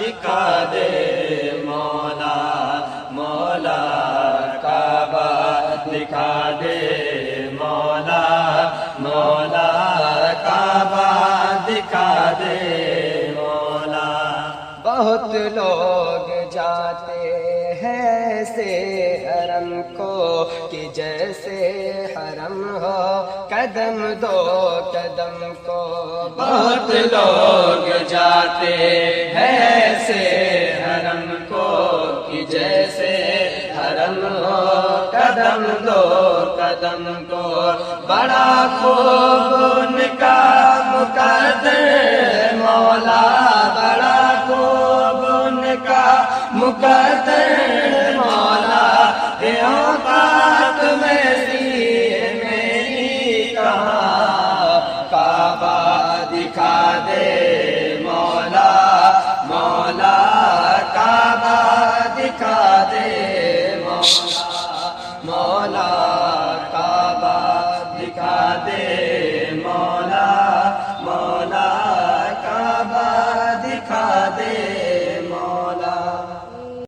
دکھا دے مولا مولا کعبہ دکھا دے مولا مولا کعبہ دکھا دے مولا بہت لوگ جاتے ہیں سے حرم کو کہ جیسے حرم ہو قدم دو قدم کو بہت لوگ جاتے ہیں سے حرم کو کہ جیسے حرم ہو قدم دو قدم کو بڑا خوب ان کا مقدر مولا بڑا خوب ان کا مقدر مولا اے اوقات میں سی میری کہاں کعبہ دکھا دے مولا مولا کعبہ دکھا دے مولا